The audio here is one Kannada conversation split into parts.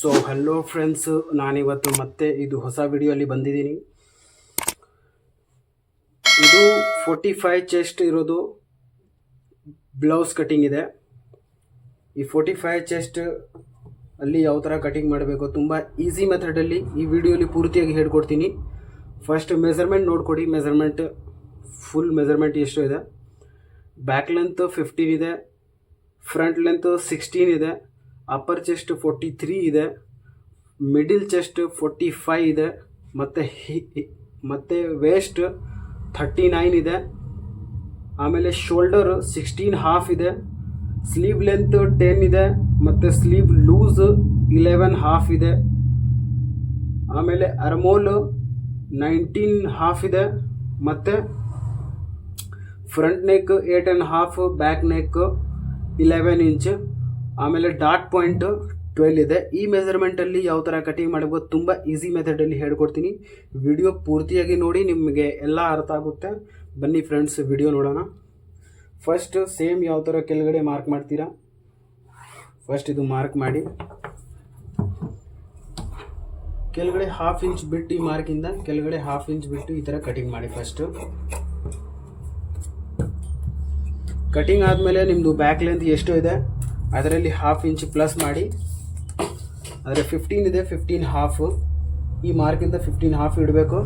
ಸೊ ಹಲೋ ಫ್ರೆಂಡ್ಸ್, ನಾನಿವತ್ತು ಮತ್ತೆ ಇದು ಹೊಸ ವಿಡಿಯೋ ಅಲ್ಲಿ ಬಂದಿದ್ದೀನಿ. ಇದು 45 ಚೆಸ್ಟ್ ಇರೋದು ಬ್ಲೌಸ್ ಕಟಿಂಗ್ ಇದೆ. ಈ 45 ಚೆಸ್ಟ್ ಅಲ್ಲಿ ಯಾವ ಥರ ಕಟಿಂಗ್ ಮಾಡಬೇಕು ತುಂಬ ಈಸಿ ಮೆಥಡಲ್ಲಿ ಈ ವಿಡಿಯೋಲಿ ಪೂರ್ತಿಯಾಗಿ ಹೇಳ್ಕೊಡ್ತೀನಿ. ಫಸ್ಟ್ ಮೆಜರ್ಮೆಂಟ್ ನೋಡ್ಕೊಡಿ. ಮೆಜರ್ಮೆಂಟ್ ಫುಲ್ ಮೆಜರ್ಮೆಂಟ್ ಎಷ್ಟು ಇದೆ. ಬ್ಯಾಕ್ ಲೆಂತ್ 15 ಇದೆ, ಫ್ರಂಟ್ ಲೆಂತ್ 16 ಇದೆ, ಅಪ್ಪರ್ ಚೆಸ್ಟ್ 43 ಇದೆ, ಮಿಡಿಲ್ ಚೆಸ್ಟ್ 45 ಇದೆ, ಮತ್ತು ವೇಸ್ಟ್ 39 ಇದೆ. ಆಮೇಲೆ ಶೋಲ್ಡರ್ 16.5 ಇದೆ, ಸ್ಲೀವ್ ಲೆಂತ್ 10 ಇದೆ, ಮತ್ತು ಸ್ಲೀವ್ ಲೂಸ್ 11.5 ಇದೆ. ಆಮೇಲೆ ಅರ್ಮೋಲ್ 19.5 ಇದೆ, ಮತ್ತು front neck 8.5, back neck 11 inch. ಆಮೇಲೆ ಡಾಟ್ ಪಾಯಿಂಟ್ 12 ಇದೆ. ಈ ಮೆಜರ್ಮೆಂಟಲ್ಲಿ ಯಾವ ಥರ ಕಟಿಂಗ್ ಮಾಡಬೇಕು ತುಂಬ ಈಸಿ ಮೆಥಡಲ್ಲಿ ಹೇಳ್ಕೊಡ್ತೀನಿ. ವಿಡಿಯೋ ಪೂರ್ತಿಯಾಗಿ ನೋಡಿ, ನಿಮಗೆ ಎಲ್ಲ ಅರ್ಥ ಆಗುತ್ತೆ. ಬನ್ನಿ ಫ್ರೆಂಡ್ಸ್, ವಿಡಿಯೋ ನೋಡೋಣ. ಫಸ್ಟ್ ಸೇಮ್ ಯಾವ ಥರ ಕೆಳಗಡೆ ಮಾರ್ಕ್ ಮಾಡ್ತೀರಾ, ಫಸ್ಟ್ ಇದು ಮಾರ್ಕ್ ಮಾಡಿ. ಕೆಳಗಡೆ 1/2 ಇಂಚ್ ಬಿಟ್ಟು ಈ ಮಾರ್ಕಿಂದ ಕೆಳಗಡೆ 1/2 ಇಂಚ್ ಬಿಟ್ಟು ಈ ಥರ ಕಟಿಂಗ್ ಮಾಡಿ. ಫಸ್ಟ್ ಕಟಿಂಗ್ ಆದಮೇಲೆ ನಿಮ್ಮದು ಬ್ಯಾಕ್ ಲೆಂತ್ ಎಷ್ಟು ಇದೆ ಅದರಲ್ಲಿ 1/2 ಇಂಚ್ ಪ್ಲಸ್ ಮಾಡಿ. ಆದರೆ 15 ಇದೆ, 15.5 ಈ ಮಾರ್ಕಿಂದ 15.5 ಇಡಬೇಕು.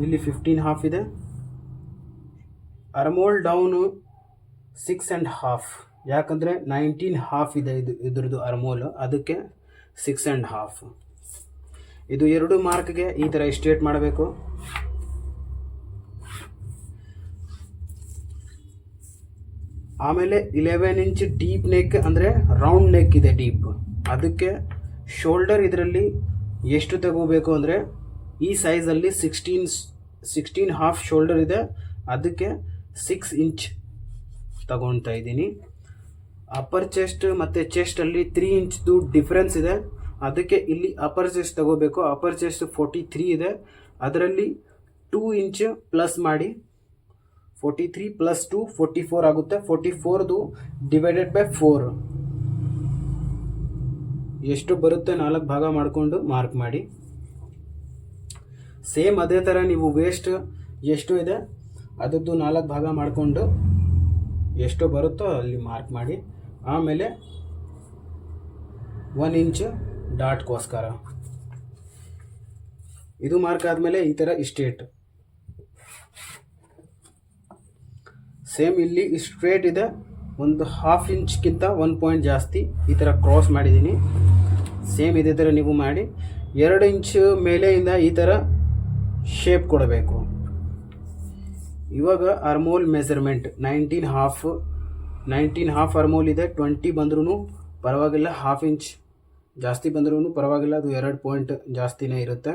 ಇಲ್ಲಿ 15.5 ಇದೆ. ಅರ್ಮೋಲ್ ಡೌನು 6.5, ಯಾಕಂದರೆ 19.5 ಇದೆ ಇದ್ರದ್ದು ಅರ್ಮೋಲ್, ಅದಕ್ಕೆ 6.5. ಇದು ಎರಡು ಮಾರ್ಕ್ಗೆ ಈ ಥರ ಸ್ಟ್ರೇಟ್ ಮಾಡಬೇಕು. ಆಮೇಲೆ 11 ಇಂಚ್ ಡೀಪ್ ನೆಕ್, ಅಂದರೆ ರೌಂಡ್ ನೆಕ್ ಇದೆ ಡೀಪ್, ಅದಕ್ಕೆ ಶೋಲ್ಡರ್ ಇದರಲ್ಲಿ ಎಷ್ಟು ತಗೋಬೇಕು ಅಂದರೆ ಈ ಸೈಜಲ್ಲಿ 16.5 ಶೋಲ್ಡರ್ ಇದೆ, ಅದಕ್ಕೆ 6 ಇಂಚ್ ತಗೊಳ್ತಾ ಇದ್ದೀನಿ. ಅಪ್ಪರ್ ಚೆಸ್ಟ್ ಮತ್ತು ಚೆಸ್ಟಲ್ಲಿ 3 ಇಂಚ್ದು ಡಿಫ್ರೆನ್ಸ್ ಇದೆ, ಅದಕ್ಕೆ ಇಲ್ಲಿ ಅಪ್ಪರ್ ಚೆಸ್ಟ್ ತಗೋಬೇಕು. ಅಪ್ಪರ್ ಚೆಸ್ಟ್ 43 ಇದೆ, ಅದರಲ್ಲಿ 2 ಇಂಚ್ ಪ್ಲಸ್ ಮಾಡಿ. 43 + 2 44 ಆಗುತ್ತೆ. 44ದು ಡಿವೈಡೆಡ್ ಬೈ 4 ಎಷ್ಟು ಬರುತ್ತೆ 4 ಭಾಗ ಮಾಡಿಕೊಂಡು ಮಾರ್ಕ್ ಮಾಡಿ. ಸೇಮ್ ಅದೇ ಥರ ನೀವು ವೇಸ್ಟ್ ಎಷ್ಟು ಇದೆ ಅದದ್ದು 4 ಭಾಗ ಮಾಡಿಕೊಂಡು ಎಷ್ಟು ಬರುತ್ತೋ ಅಲ್ಲಿ ಮಾರ್ಕ್ ಮಾಡಿ. ಆಮೇಲೆ 1 ಇಂಚ್ ಡಾಟ್ಗೋಸ್ಕರ ಇದು ಮಾರ್ಕ್ ಆದಮೇಲೆ ಈ ಥರ ಸ್ಟ್ರೇಟ್. ಸೇಮ್ ಇಲ್ಲಿ ಸ್ಟ್ರೇಟ್ ಇದೆ, ಒಂದು 1/2 ಇಂಚ್ಗಿಂತ 1 ಪಾಯಿಂಟ್ ಜಾಸ್ತಿ ಈ ಥರ ಕ್ರಾಸ್ ಮಾಡಿದ್ದೀನಿ. ಸೇಮ್ ಇದೇ ಥರ ನೀವು ಮಾಡಿ. 2 ಇಂಚ್ ಮೇಲೆಯಿಂದ ಈ ಥರ ಶೇಪ್ ಕೊಡಬೇಕು. ಇವಾಗ ಅರ್ಮೋಲ್ ಮೆಜರ್ಮೆಂಟ್ 19.5 ಅರ್ಮೋಲ್ ಇದೆ. 20 ಬಂದ್ರೂ ಪರವಾಗಿಲ್ಲ, 1/2 ಇಂಚ್ ಜಾಸ್ತಿ ಬಂದ್ರೂ ಪರವಾಗಿಲ್ಲ, ಅದು 2 ಪಾಯಿಂಟ್ ಜಾಸ್ತಿನೇ ಇರುತ್ತೆ,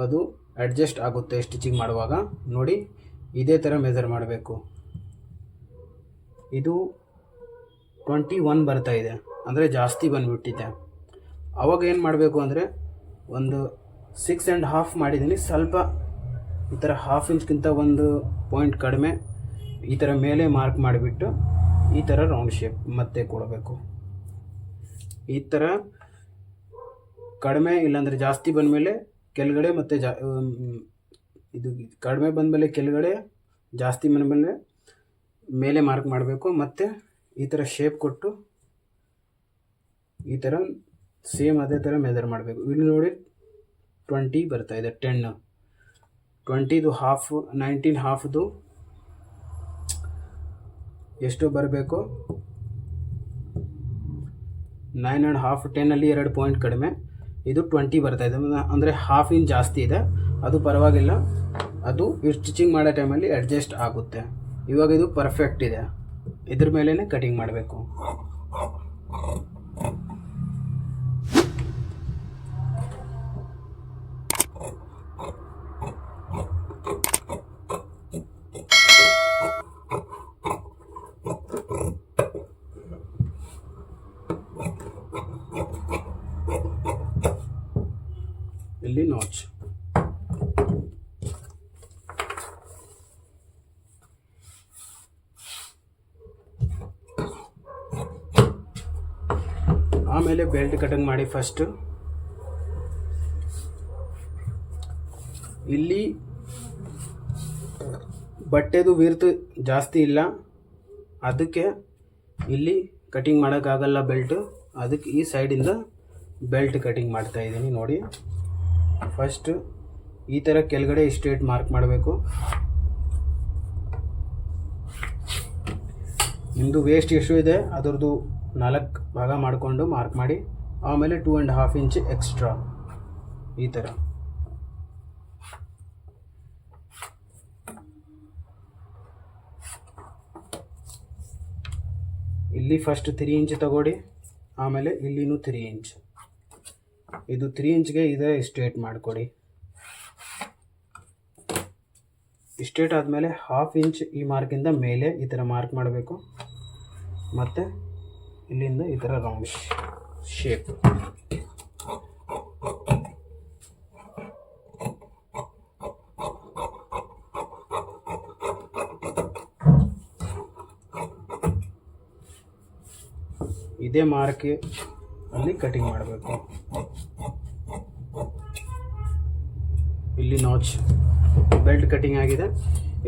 ಅದು ಅಡ್ಜಸ್ಟ್ ಆಗುತ್ತೆ ಸ್ಟಿಚಿಂಗ್ ಮಾಡುವಾಗ. ನೋಡಿ ಇದೇ ಥರ ಮೆಜರ್ ಮಾಡಬೇಕು. ಇದು 21 ಬರ್ತಾ ಇದೆ, ಅಂದರೆ ಜಾಸ್ತಿ ಬಂದುಬಿಟ್ಟಿದೆ. ಅವಾಗ ಏನು ಮಾಡಬೇಕು ಅಂದರೆ ಒಂದು 6.5 ಮಾಡಿದ್ದೀನಿ, ಸ್ವಲ್ಪ ಈ ಥರ 1/2 ಇಂಚ್ಗಿಂತ 1 ಪಾಯಿಂಟ್ ಕಡಿಮೆ ಈ ಥರ ಮೇಲೆ ಮಾರ್ಕ್ ಮಾಡಿಬಿಟ್ಟು ಈ ಥರ ರೌಂಡ್ ಶೇಪ್ ಮತ್ತೆ ಕೊಡಬೇಕು. ಈ ಥರ ಕಡಿಮೆ ಇಲ್ಲಾಂದರೆ ಜಾಸ್ತಿ ಬಂದಮೇಲೆ ಕೆಳಗಡೆ ಮತ್ತು ಇದು ಕಡಿಮೆ ಬಂದಮೇಲೆ ಕೆಳಗಡೆ, ಜಾಸ್ತಿ ಬಂದಮೇಲೆ ಮೇಲೆ ಮಾರ್ಕ್ ಮಾಡಬೇಕು. ಮತ್ತು ಈ ಥರ ಶೇಪ್ ಕೊಟ್ಟು ಈ ಥರ ಸೇಮ್ ಅದೇ ಥರ ಮೆಜರ್ ಮಾಡಬೇಕು. ಇಲ್ಲಿ ನೋಡಿ 20 ಬರ್ತಾ ಇದೆ, 10 20ದು 1/2, 19.5ದು ಎಷ್ಟು ಬರಬೇಕು 9.5, 10ಅಲ್ಲಿ 2 ಪಾಯಿಂಟ್ ಕಡಿಮೆ, ಇದು 20 ಬರ್ತಾ ಇದೆ, ಅಂದರೆ 1/2 ಇಂಚ್ ಜಾಸ್ತಿ ಇದೆ. ಅದು ಪರವಾಗಿಲ್ಲ, ಅದು ಸ್ಟಿಚಿಂಗ್ ಮಾಡೋ ಟೈಮಲ್ಲಿ ಅಡ್ಜಸ್ಟ್ ಆಗುತ್ತೆ. ಇವಾಗ ಇದು ಪರ್ಫೆಕ್ಟ್ ಇದೆ, ಇದ್ರ ಮೇಲೇ ಕಟಿಂಗ್ ಮಾಡಬೇಕು. ಇಲ್ಲಿ ನಾಚ್. ಆಮೇಲೆ ಬೆಲ್ಟ್ ಕಟಿಂಗ್ ಮಾಡಿ. ಫಸ್ಟು ಇಲ್ಲಿ ಬಟ್ಟೆದು ವಿರ್ತ್ ಜಾಸ್ತಿ ಇಲ್ಲ, ಅದಕ್ಕೆ ಇಲ್ಲಿ ಕಟಿಂಗ್ ಮಾಡೋಕ್ಕಾಗಲ್ಲ ಬೆಲ್ಟು, ಅದಕ್ಕೆ ಈ ಸೈಡಿಂದ ಬೆಲ್ಟ್ ಕಟಿಂಗ್ ಮಾಡ್ತಾಯಿದ್ದೀನಿ. ನೋಡಿ, ಫಸ್ಟು ಈ ಥರ ಕೆಳಗಡೆ ಸ್ಟ್ರೇಟ್ ಮಾರ್ಕ್ ಮಾಡಬೇಕು. ನಿಮ್ಮದು ವೇಸ್ಟ್ ಎಷ್ಟು ಇದೆ ಅದರದ್ದು 4 ಭಾಗ ಮಾಡಿಕೊಂಡು ಮಾರ್ಕ್ ಮಾಡಿ. ಆಮೇಲೆ 2.5 ಇಂಚ್ ಎಕ್ಸ್ಟ್ರಾ ಈ ಥರ. ಇಲ್ಲಿ ಫಸ್ಟ್ 3 ಇಂಚ್ ತಗೊಳ್ಳಿ, ಆಮೇಲೆ ಇಲ್ಲಿನೂ 3 ಇಂಚ್. ಇದು 3 ಇಂಚ್ಗೆ ಇದೇ ಸ್ಟ್ರೇಟ್ ಮಾಡಿಕೊಡಿ. ಸ್ಟ್ರೇಟ್ ಆದಮೇಲೆ 1/2 ಇಂಚ್ ಈ ಮಾರ್ಕಿಂದ ಮೇಲೆ ಈ ಥರ ಮಾರ್ಕ್ ಮಾಡಬೇಕು. ಮತ್ತು ಇಲ್ಲಿಂದ ಈ ಥರ ರೌಂಡ್ ಶೇಪ್. ಇದೇ ಮಾರ್ಕ್ ಅಲ್ಲಿ ಕಟಿಂಗ್ ಮಾಡಬೇಕು. ಇಲ್ಲಿ ನಾಚ್ ಬೆಲ್ಟ್ ಕಟಿಂಗ್ ಆಗಿದೆ.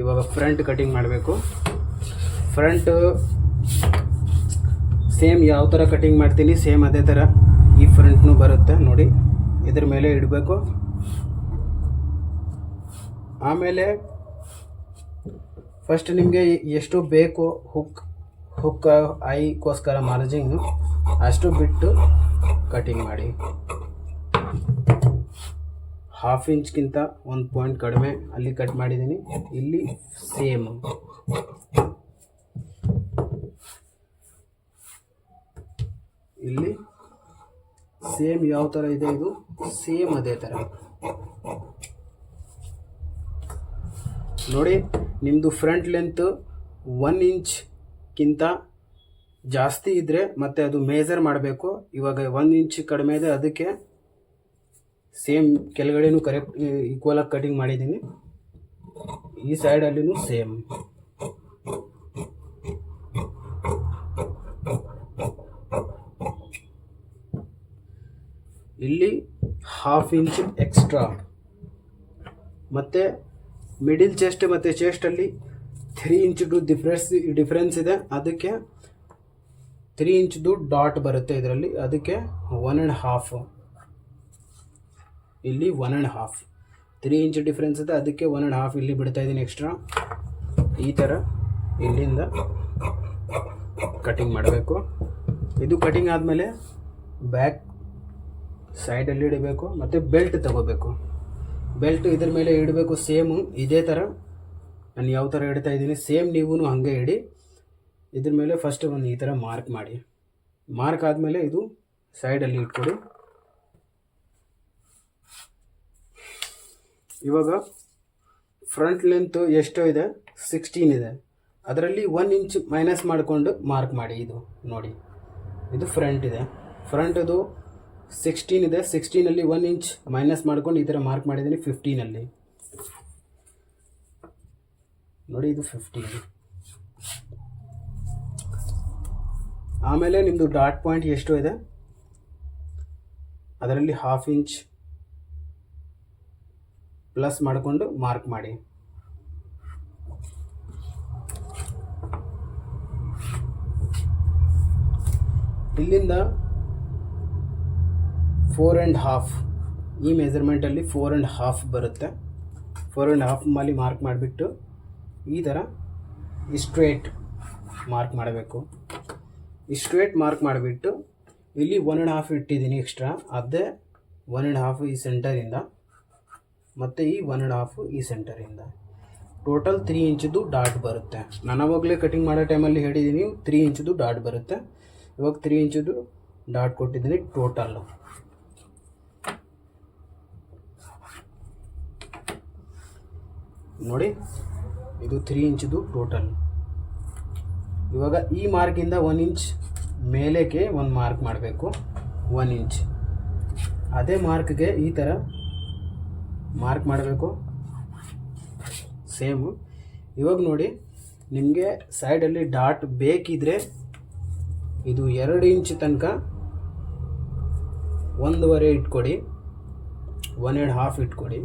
ಇವಾಗ ಫ್ರಂಟ್ ಕಟಿಂಗ್ ಮಾಡಬೇಕು. ಫ್ರಂಟ್ ಸೇಮ್ ಯಾವ ಥರ ಕಟಿಂಗ್ ಮಾಡ್ತೀನಿ ಸೇಮ್ ಅದೇ ಥರ ಈ ಫ್ರಂಟ್ನೂ ಬರುತ್ತೆ. ನೋಡಿ, ಇದ್ರ ಮೇಲೆ ಇಡಬೇಕು. ಆಮೇಲೆ ಫಸ್ಟ್ ನಿಮಗೆ ಎಷ್ಟು ಬೇಕು ಹುಕ್ ಐಗೋಸ್ಕರ ಮಾರ್ಜಿಂಗು ಅಷ್ಟು ಬಿಟ್ಟು ಕಟಿಂಗ್ ಮಾಡಿ. 1/2 ಇಂಚ್ಗಿಂತ 1 ಪಾಯಿಂಟ್ ಕಡಿಮೆ ಅಲ್ಲಿ ಕಟ್ ಮಾಡಿದ್ದೀನಿ. ಇಲ್ಲಿ ಸೇಮ್ ಇಲ್ಲಿ ಸೇಮ್ ಯಾವ ಥರ ಇದೆ ಇದು ಸೇಮ್ ಅದೇ ಥರ. ನೋಡಿ, ನಿಮ್ಮದು ಫ್ರಂಟ್ ಲೆಂತ್ 1 ಇಂಚ್ಗಿಂತ ಜಾಸ್ತಿ ಇದ್ದರೆ ಮತ್ತೆ ಅದು ಮೇಜರ್ ಮಾಡಬೇಕು. ಇವಾಗ 1 ಇಂಚ್ ಕಡಿಮೆ ಇದೆ, ಅದಕ್ಕೆ ಸೇಮ್ ಕೆಳಗಡೆನೂ ಕರೆಕ್ಟ್ ಈಕ್ವಲ್ ಆಗಿ ಕಟಿಂಗ್ ಮಾಡಿದ್ದೀನಿ. ಈ ಸೈಡಲ್ಲಿನೂ ಸೇಮ್. ಇಲ್ಲಿ 1/2 ಇಂಚ್ ಎಕ್ಸ್ಟ್ರಾ. ಮತ್ತು ಮಿಡಿಲ್ ಚೆಸ್ಟ್ ಮತ್ತು ಚೆಸ್ಟಲ್ಲಿ 3 ಇಂಚ್ದು ಡಿಫ್ರೆನ್ಸ್ ಇದೆ, ಅದಕ್ಕೆ 3 ಇಂಚ್ದು ಡಾಟ್ ಬರುತ್ತೆ ಇದರಲ್ಲಿ, ಅದಕ್ಕೆ 1.5. ಇಲ್ಲಿ 1.5 3 ಇಂಚ್ ಡಿಫ್ರೆನ್ಸ್ ಇದೆ, ಅದಕ್ಕೆ 1.5 ಇಲ್ಲಿ ಬಿಡ್ತಾ ಇದ್ದೀನಿ ಎಕ್ಸ್ಟ್ರಾ. ಈ ಥರ ಇಲ್ಲಿಂದ ಕಟಿಂಗ್ ಮಾಡಬೇಕು. ಇದು ಕಟಿಂಗ್ ಆದಮೇಲೆ ಬ್ಯಾಕ್ ಸೈಡಲ್ಲಿ ಇಡಬೇಕು. ಮತ್ತು ಬೆಲ್ಟ್ ತಗೋಬೇಕು. ಬೆಲ್ಟ್ ಇದ್ರ ಮೇಲೆ ಇಡಬೇಕು. ಸೇಮು ಇದೇ ಥರ ನಾನು ಯಾವ ಥರ ಇಡ್ತಾ ಇದ್ದೀನಿ ಸೇಮ್ ನೀವು ಹಾಗೆ ಇಡಿ. ಇದ್ರ ಮೇಲೆ ಫಸ್ಟ್ ಒಂದು ಈ ಥರ ಮಾರ್ಕ್ ಮಾಡಿ. ಮಾರ್ಕ್ ಆದಮೇಲೆ ಇದು ಸೈಡಲ್ಲಿ ಇಟ್ಕೊಡಿ. ಇವಾಗ ಫ್ರಂಟ್ ಲೆಂತ್ ಎಷ್ಟು ಇದೆ 16 ಇದೆ, ಅದರಲ್ಲಿ 1 ಇಂಚ್ ಮೈನಸ್ ಮಾಡಿಕೊಂಡು ಮಾರ್ಕ್ ಮಾಡಿ. ಇದು ನೋಡಿ, ಇದು ಫ್ರಂಟ್ ಇದೆ, ಫ್ರಂಟದು 16 ಇದೆ, 16ಅಲ್ಲಿ 1 ಇಂಚ್ ಮೈನಸ್ ಮಾಡ್ಕೊಂಡು ಈ ಥರ ಮಾರ್ಕ್ ಮಾಡಿದ್ದೀನಿ 15ಅಲ್ಲಿ. ನೋಡಿ, ಇದು 15. ಆಮೇಲೆ ನಿಮ್ಮದು ಡಾಟ್ ಪಾಯಿಂಟ್ ಎಷ್ಟು ಇದೆ ಅದರಲ್ಲಿ 1/2 ಇಂಚ್ ಪ್ಲಸ್ ಮಾಡಿಕೊಂಡು ಮಾರ್ಕ್ ಮಾಡಿ. ಇಲ್ಲಿಂದ 4.5 ಈ ಮೆಜರ್ಮೆಂಟಲ್ಲಿ 4.5 ಬರುತ್ತೆ. 4.5 ಮೇಲೆ ಮಾರ್ಕ್ ಮಾಡಿಬಿಟ್ಟು ಈ ಥರ ಸ್ಟ್ರೇಟ್ ಮಾರ್ಕ್ ಮಾಡಬೇಕು. ಸ್ಟ್ರೇಟ್ ಮಾರ್ಕ್ ಮಾಡಿಬಿಟ್ಟು ಇಲ್ಲಿ 1.5 ಇಟ್ಟಿದ್ದೀನಿ ಎಕ್ಸ್ಟ್ರಾ, ಅದೇ 1.5 ಈ ಸೆಂಟರಿಂದ ಮತ್ತು ಈ 1.5 ಈ ಸೆಂಟರಿಂದ. ಟೋಟಲ್ 3 ಇಂಚ್ದು ಡಾಟ್ ಬರುತ್ತೆ. ನಾನು ಅವಾಗಲೇ ಕಟಿಂಗ್ ಮಾಡೋ ಟೈಮಲ್ಲಿ ಹೇಳಿದ್ದೀನಿ 3 ಇಂಚ್ದು ಡಾಟ್ ಬರುತ್ತೆ. ಇವಾಗ 3 ಇಂಚ್ದು ಡಾಟ್ ಕೊಟ್ಟಿದ್ದೀನಿ ಟೋಟಲ್ಲು. ನೋಡಿ, ಇದು 3 ಇಂಚ್ದು ಟೋಟಲ್. ಇವಾಗ ಈ ಮಾರ್ಕಿಂದ 1 ಇಂಚ್ ಮೇಲೆಗೆ ಒಂದು ಮಾರ್ಕ್ ಮಾಡಬೇಕು, 1 ಇಂಚ್. ಅದೇ ಮಾರ್ಕ್ಗೆ ಈ ಥರ ಮಾರ್ಕ್ ಮಾಡಬೇಕು ಸೇಮು. ಇವಾಗ ನೋಡಿ, ನಿಮಗೆ ಸೈಡಲ್ಲಿ ಡಾಟ್ ಬೇಕಿದ್ರೆ ಇದು 2 ಇಂಚ್ ತನಕ 1.5 ಇಟ್ಕೊಡಿ, 1.5 ಇಟ್ಕೊಡಿ.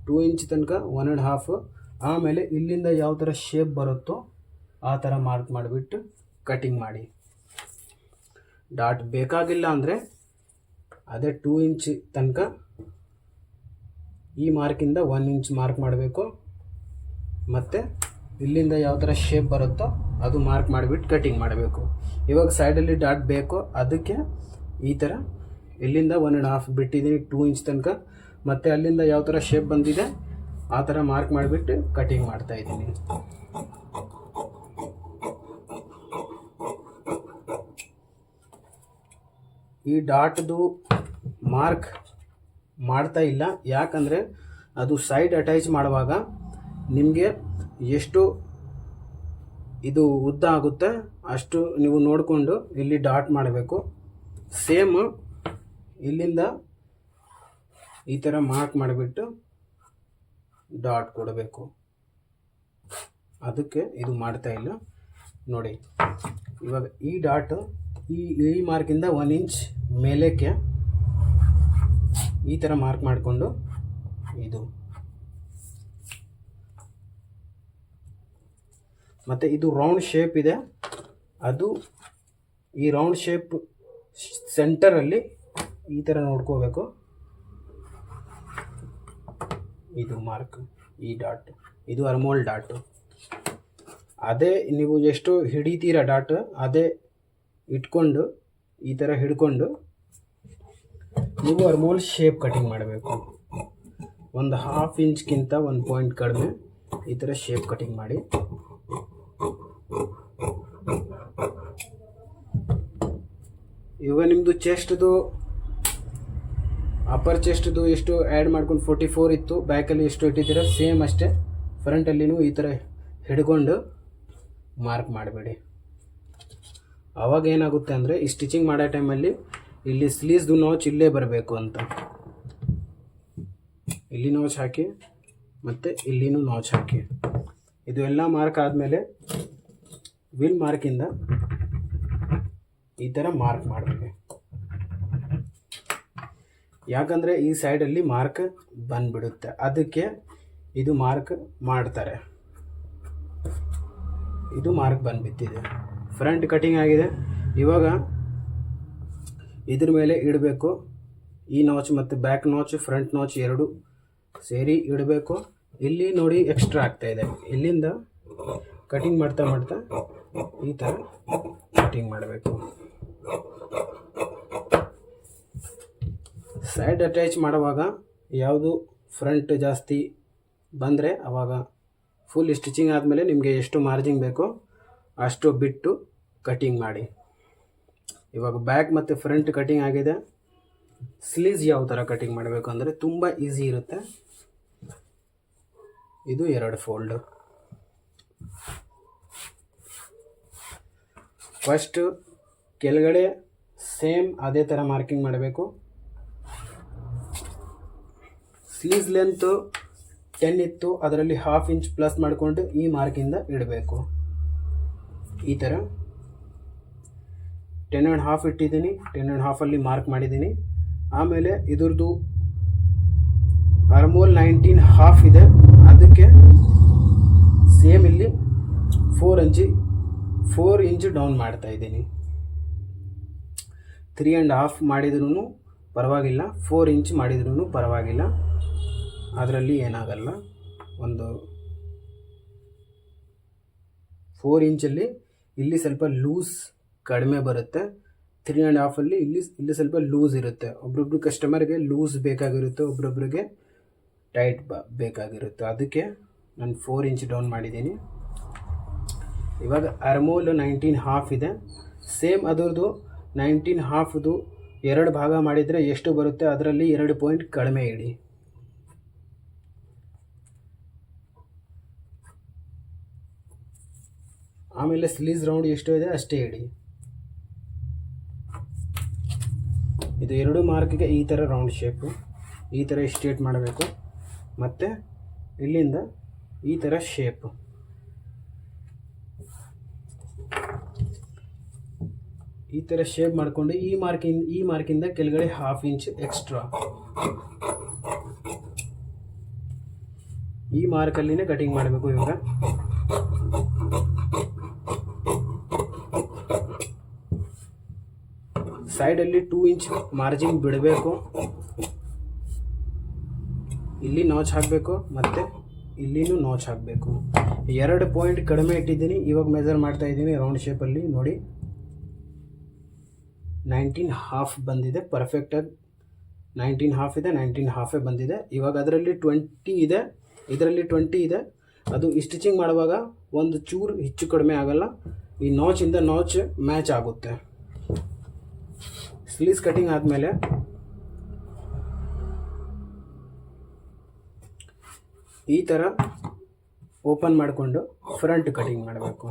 2 ಇಂಚ್ ತನಕ 1.5. ಆಮೇಲೆ ಇಲ್ಲಿಂದ ಯಾವ ಥರ ಶೇಪ್ ಬರುತ್ತೋ ಆ ಥರ ಮಾರ್ಕ್ ಮಾಡಿಬಿಟ್ಟು ಕಟಿಂಗ್ ಮಾಡಿ. ಡಾಟ್ ಬೇಕಾಗಿಲ್ಲ ಅಂದರೆ ಅದೇ 2 ಇಂಚ್ ತನಕ ಈ ಮಾರ್ಕಿಂದ 1 ಇಂಚ್ ಮಾರ್ಕ್ ಮಾಡಬೇಕು. ಮತ್ತು ಇಲ್ಲಿಂದ ಯಾವ ಥರ ಶೇಪ್ ಬರುತ್ತೋ ಅದು ಮಾರ್ಕ್ ಮಾಡಿಬಿಟ್ಟು ಕಟಿಂಗ್ ಮಾಡಬೇಕು. ಇವಾಗ ಸೈಡಲ್ಲಿ ಡಾಟ್ ಬೇಕೋ ಅದಕ್ಕೆ ಈ ಥರ ಇಲ್ಲಿಂದ 1.5 ಬಿಟ್ಟಿದ್ದೀನಿ 2 ಇಂಚ್ ತನಕ. ಮತ್ತು ಅಲ್ಲಿಂದ ಯಾವ ಥರ ಶೇಪ್ ಬಂದಿದೆ ಆ ಥರ ಮಾರ್ಕ್ ಮಾಡಿಬಿಟ್ಟು ಕಟಿಂಗ್ ಮಾಡ್ತಾಯಿದ್ದೀನಿ. ಈ ಡಾಟ್ದು ಮಾರ್ಕ್ ಮಾಡ್ತಾ ಇಲ್ಲ, ಯಾಕಂದರೆ ಅದು ಸೈಡ್ ಅಟ್ಯಾಚ್ ಮಾಡುವಾಗ ನಿಮಗೆ ಎಷ್ಟು ಇದು ಉದ್ದ ಆಗುತ್ತೆ ಅಷ್ಟು ನೀವು ನೋಡಿಕೊಂಡು ಇಲ್ಲಿ ಡಾಟ್ ಮಾಡಬೇಕು. ಸೇಮ್ ಇಲ್ಲಿಂದ ಈ ಥರ ಮಾರ್ಕ್ ಮಾಡಿಬಿಟ್ಟು ಡಾಟ್ ಕೊಡಬೇಕು. ಅದಕ್ಕೆ ಇದು ಮಾಡ್ತಾ ಇಲ್ಲ ನೋಡಿ. ಇವಾಗ ಈ ಡಾಟ್ ಈ ಮಾರ್ಕಿಂದ 1 ಇಂಚ್ ಮೇಲಕ್ಕೆ ಈ ಥರ ಮಾರ್ಕ್ ಮಾಡಿಕೊಂಡು ಇದು ಮತ್ತು ಇದು ರೌಂಡ್ ಶೇಪ್ ಇದೆ, ಅದು ಈ ರೌಂಡ್ ಶೇಪ್ ಸೆಂಟರಲ್ಲಿ ಈ ಥರ ನೋಡ್ಕೋಬೇಕು. ಇದು ಮಾರ್ಕ್, ಈ ಡಾಟ್, ಇದು ಅರ್ಮೋಲ್ ಡಾಟ್. ಅದೇ ನೀವು ಎಷ್ಟು ಹಿಡಿತೀರ ಡಾಟ್ ಅದೇ ಇಟ್ಕೊಂಡು ಈ ಥರ ಹಿಡ್ಕೊಂಡು ನೀವು ಅರ್ಮೋಲ್ ಶೇಪ್ ಕಟಿಂಗ್ ಮಾಡಬೇಕು. ಒಂದು 1/2 ಇಂಚ್ಗಿಂತ 1 ಪಾಯಿಂಟ್ ಕಡಿಮೆ ಈ ಥರ ಶೇಪ್ ಕಟಿಂಗ್ ಮಾಡಿ. ಇವಾಗ ನಿಮ್ಮದು ಚೆಸ್ಟ್ದು ಅಪ್ಪರ್ ಚೆಸ್ಟ್ದು ಎಷ್ಟು ಆ್ಯಡ್ ಮಾಡ್ಕೊಂಡು 44 ಇತ್ತು, ಬ್ಯಾಕಲ್ಲಿ ಎಷ್ಟು ಇಟ್ಟಿದ್ದೀರ ಸೇಮ್ ಅಷ್ಟೇ ಫ್ರಂಟಲ್ಲಿನೂ ಈ ಥರ ಹಿಡ್ಕೊಂಡು ಮಾರ್ಕ್ ಮಾಡಬೇಡಿ. ಆವಾಗ ಏನಾಗುತ್ತೆ ಅಂದರೆ ಈ ಸ್ಟಿಚಿಂಗ್ ಮಾಡೋ ಟೈಮಲ್ಲಿ ಇಲ್ಲಿ ಸ್ಲೀವ್ಸ್ದು ನಾಚ್ ಇಲ್ಲೇ ಬರಬೇಕು ಅಂತ ಇಲ್ಲಿ ನಾಚ್ ಹಾಕಿ ಮತ್ತು ಇಲ್ಲಿನೂ ನಾಚ್ ಹಾಕಿ. ಇದು ಎಲ್ಲ ಮಾರ್ಕ್ ಆದಮೇಲೆ ವಿಲ್ ಮಾರ್ಕಿಂದ ಈ ಥರ ಮಾರ್ಕ್ ಮಾಡಬೇಕು. ಯಾಕಂದರೆ ಈ ಸೈಡಲ್ಲಿ ಮಾರ್ಕ್ ಬಂದುಬಿಡುತ್ತೆ, ಅದಕ್ಕೆ ಇದು ಮಾರ್ಕ್ ಮಾಡ್ತಾರೆ. ಇದು ಮಾರ್ಕ್ ಬಂದುಬಿಟ್ಟಿದೆ, ಫ್ರಂಟ್ ಕಟಿಂಗ್ ಆಗಿದೆ. ಇವಾಗ ಇದ್ರ ಮೇಲೆ ಇಡಬೇಕು. ಈ ನಾಚ್ ಮತ್ತು ಬ್ಯಾಕ್ ನಾಚ್, ಫ್ರಂಟ್ ನಾಚ್ ಎರಡು ಸೇರಿ ಇಡಬೇಕು. ಇಲ್ಲಿ ನೋಡಿ ಎಕ್ಸ್ಟ್ರಾ ಆಗ್ತಾಯಿದೆ, ಇಲ್ಲಿಂದ ಕಟಿಂಗ್ ಮಾಡ್ತಾ ಮಾಡ್ತಾ ಈ ಥರ ಕಟಿಂಗ್ ಮಾಡಬೇಕು. ಸೈಡ್ ಅಟ್ಯಾಚ್ ಮಾಡುವಾಗ ಯಾವುದು ಫ್ರಂಟ್ ಜಾಸ್ತಿ ಬಂದರೆ ಆವಾಗ ಫುಲ್ ಸ್ಟಿಚಿಂಗ್ ಆದಮೇಲೆ ನಿಮಗೆ ಎಷ್ಟು ಮಾರ್ಜಿನ್ ಬೇಕೋ ಅಷ್ಟು ಬಿಟ್ಟು ಕಟಿಂಗ್ ಮಾಡಿ. ಇವಾಗ ಬ್ಯಾಕ್ ಮತ್ತು ಫ್ರಂಟ್ ಕಟಿಂಗ್ ಆಗಿದೆ. ಸ್ಲೀವ್ಸ್ ಯಾವ ಥರ ಕಟಿಂಗ್ ಮಾಡಬೇಕು ಅಂದರೆ ತುಂಬ ಈಸಿ ಇರುತ್ತೆ. ಇದು 2 ಫೋಲ್ಡ್. ಫಸ್ಟ್ ಕೆಳಗಡೆ ಸೇಮ್ ಅದೇ ಥರ ಮಾರ್ಕಿಂಗ್ ಮಾಡಬೇಕು. ಸ್ಲೀವ್ಸ್ ಲೆಂತು 10 ಇತ್ತು, ಅದರಲ್ಲಿ 1/2 ಇಂಚ್ ಪ್ಲಸ್ ಮಾಡಿಕೊಂಡು ಈ ಮಾರ್ಕಿಂದ ಇಡಬೇಕು. ಈ ಥರ 10.5 ಇಟ್ಟಿದ್ದೀನಿ, 10.5 ಮಾರ್ಕ್ ಮಾಡಿದ್ದೀನಿ. ಆಮೇಲೆ ಇದ್ರದ್ದು ಅರ್ಮೋಲ್ 19.5 ಇದೆ, ಅದಕ್ಕೆ ಸೇಮ್ ಇಲ್ಲಿ 4 ಇಂಚ್ ಡೌನ್ ಮಾಡ್ತಾ ಇದ್ದೀನಿ. 3.5 ಮಾಡಿದ್ರೂ ಪರವಾಗಿಲ್ಲ, 4 ಇಂಚ್ ಮಾಡಿದ್ರೂ ಪರವಾಗಿಲ್ಲ, ಅದರಲ್ಲಿ ಏನಾಗಲ್ಲ. ಒಂದು 4 ಇಂಚಲ್ಲಿ ಇಲ್ಲಿ ಸ್ವಲ್ಪ ಲೂಸ್ ಕಡಿಮೆ ಬರುತ್ತೆ, 3.5 ಇಲ್ಲಿ ಸ್ವಲ್ಪ ಲೂಸ್ ಇರುತ್ತೆ. ಒಬ್ರೊಬ್ರು ಕಸ್ಟಮರ್ಗೆ ಲೂಸ್ ಬೇಕಾಗಿರುತ್ತೆ, ಒಬ್ರೊಬ್ರಿಗೆ ಟೈಟ್ ಬೇಕಾಗಿರುತ್ತೆ, ಅದಕ್ಕೆ ನಾನು 4 ಇಂಚ್ ಡೌನ್ ಮಾಡಿದ್ದೀನಿ. ಇವಾಗ ಅರ್ಮೋಲ್ 19.5 ಇದೆ, ಸೇಮ್ ಅದರದ್ದು 19.5ದು 2 ಭಾಗ ಮಾಡಿದರೆ ಎಷ್ಟು ಬರುತ್ತೆ ಅದರಲ್ಲಿ 2 ಪಾಯಿಂಟ್ ಕಡಿಮೆ ಇಡಿ. ಆಮೇಲೆ ಸ್ಲೀವ್ಸ್ ರೌಂಡ್ ಎಷ್ಟು ಇದೆ ಅಷ್ಟೇ ಇಡಿ. ಇದು 2 ಮಾರ್ಕ್ಗೆ ಈ ಥರ ರೌಂಡ್ ಶೇಪು ಈ ಥರ ಸ್ಟ್ರೇಟ್ ಮಾಡಬೇಕು. ಮತ್ತು ಇಲ್ಲಿಂದ ಈ ಥರ ಶೇಪು. ಈ ಥರ ಶೇಪ್ ಮಾಡಿಕೊಂಡು ಈ ಮಾರ್ಕಿಂದ ಕೆಳಗಡೆ 1/2 ಇಂಚ್ ಎಕ್ಸ್ಟ್ರಾ ಈ ಮಾರ್ಕಲ್ಲಿನೇ ಕಟಿಂಗ್ ಮಾಡಬೇಕು. ಇವಾಗ ಸೈಡಲ್ಲಿ 2 ಇಂಚ್ ಮಾರ್ಜಿನ್ ಬಿಡಬೇಕು. ಇಲ್ಲಿ ನಾಚ್ ಹಾಕಬೇಕು ಮತ್ತು ಇಲ್ಲಿನೂ ನಾಚ್ ಹಾಕಬೇಕು. 2 ಪಾಯಿಂಟ್ ಕಡಿಮೆ ಇಟ್ಟಿದ್ದೀನಿ. ಇವಾಗ ಮೆಜರ್ ಮಾಡ್ತಾ ಇದ್ದೀನಿ ರೌಂಡ್ ಶೇಪಲ್ಲಿ. ನೋಡಿ 19.5 ಬಂದಿದೆ. ಪರ್ಫೆಕ್ಟಾಗಿ 19.5 ಇದೆ, 19.5 ಬಂದಿದೆ. ಇವಾಗ ಅದರಲ್ಲಿ 20 ಇದೆ, ಇದರಲ್ಲಿ 20 ಇದೆ. ಅದು ಸ್ಟಿಚಿಂಗ್ ಮಾಡುವಾಗ ಒಂದು ಚೂರು ಹೆಚ್ಚು ಕಡಿಮೆ ಆಗಲ್ಲ. ಈ ನಾಚಿಂದ ನಾಚ್ ಮ್ಯಾಚ್ ಆಗುತ್ತೆ. ಸ್ಲೀವ್ಸ್ ಕಟಿಂಗ್ ಆದಮೇಲೆ ಈ ಥರ ಓಪನ್ ಮಾಡಿಕೊಂಡು ಫ್ರಂಟ್ ಕಟಿಂಗ್ ಮಾಡಬೇಕು.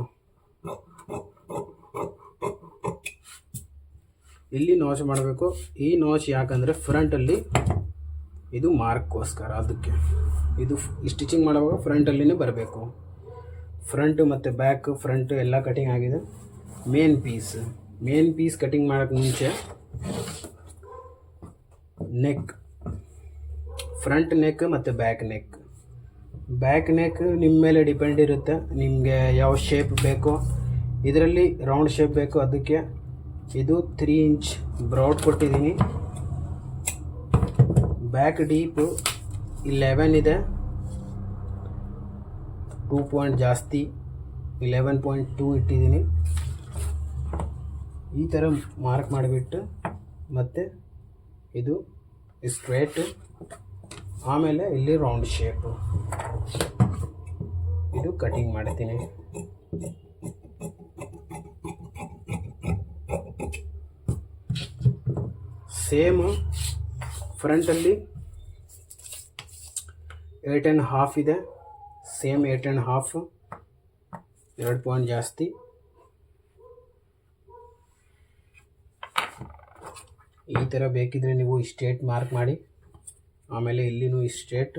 ಇಲ್ಲಿ ನಾಚ್ ಮಾಡಬೇಕು. ಈ ನಾಚ್ ಯಾಕಂದರೆ ಫ್ರಂಟಲ್ಲಿ ಇದು ಮಾರ್ಕ್ಗೋಸ್ಕರ, ಅದಕ್ಕೆ ಇದು ಸ್ಟಿಚಿಂಗ್ ಮಾಡುವಾಗ ಫ್ರಂಟಲ್ಲಿನೇ ಬರಬೇಕು. ಫ್ರಂಟ್ ಮತ್ತು ಬ್ಯಾಕ್, ಫ್ರಂಟ್ ಎಲ್ಲ ಕಟಿಂಗ್ ಆಗಿದೆ. ಮೇನ್ ಪೀಸ್ ಕಟಿಂಗ್ ಮಾಡೋಕ್ಕೆ ಮುಂಚೆ ನೆಕ್, ಫ್ರಂಟ್ ನೆಕ್ ಮತ್ತು ಬ್ಯಾಕ್ ನೆಕ್ ನಿಮ್ಮ ಮೇಲೆ ಡಿಪೆಂಡ್ ಇರುತ್ತೆ. ನಿಮಗೆ ಯಾವ ಶೇಪ್ ಬೇಕೋ, ಇದರಲ್ಲಿ ರೌಂಡ್ ಶೇಪ್ ಬೇಕು, ಅದಕ್ಕೆ ಇದು 3 ಇಂಚ್ ಬ್ರಾಡ್ ಕೊಟ್ಟಿದ್ದೀನಿ. ಬ್ಯಾಕ್ ಡೀಪ್ 11 ಇದೆ, 2 ಪಾಯಿಂಟ್ ಜಾಸ್ತಿ 11.2 ಇಟ್ಟಿದ್ದೀನಿ. ಈ ಥರ ಮಾರ್ಕ್ ಮಾಡಿಬಿಟ್ಟು ಮತ್ತು ಇದು ಸ್ಟ್ರೇಟ್, ಆಮೇಲೆ ಇಲ್ಲಿ ರೌಂಡ್ ಶೇಪು ಇದು ಕಟಿಂಗ್ ಮಾಡ್ತೀನಿ. ಸೇಮ್ ಫ್ರಂಟಲ್ಲಿ 8.5 ಇದೆ, ಸೇಮ್ 8.5, 2 ಪಾಯಿಂಟ್ ಜಾಸ್ತಿ. ಈ ಥರ ಬೇಕಿದ್ರೆ ನೀವು ಸ್ಟ್ರೇಟ್ ಮಾರ್ಕ್ ಮಾಡಿ, ಆಮೇಲೆ ಇಲ್ಲಿನೂ ಸ್ಟ್ರೇಟ್,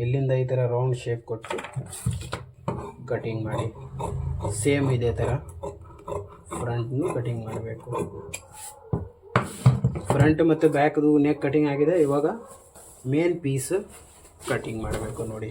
ಇಲ್ಲಿಂದ ಈ ಥರ ರೌಂಡ್ ಶೇಪ್ ಕೊಟ್ಟು ಕಟಿಂಗ್ ಮಾಡಿ. ಸೇಮ್ ಇದೇ ಥರ ಫ್ರಂಟ್ನು ಕಟಿಂಗ್ ಮಾಡಬೇಕು. ಫ್ರಂಟ್ ಮತ್ತು ಬ್ಯಾಕ್ದು ನೆಕ್ ಕಟಿಂಗ್ ಆಗಿದೆ. ಇವಾಗ ಮೇನ್ ಪೀಸ್ ಕಟಿಂಗ್ ಮಾಡಬೇಕು. ನೋಡಿ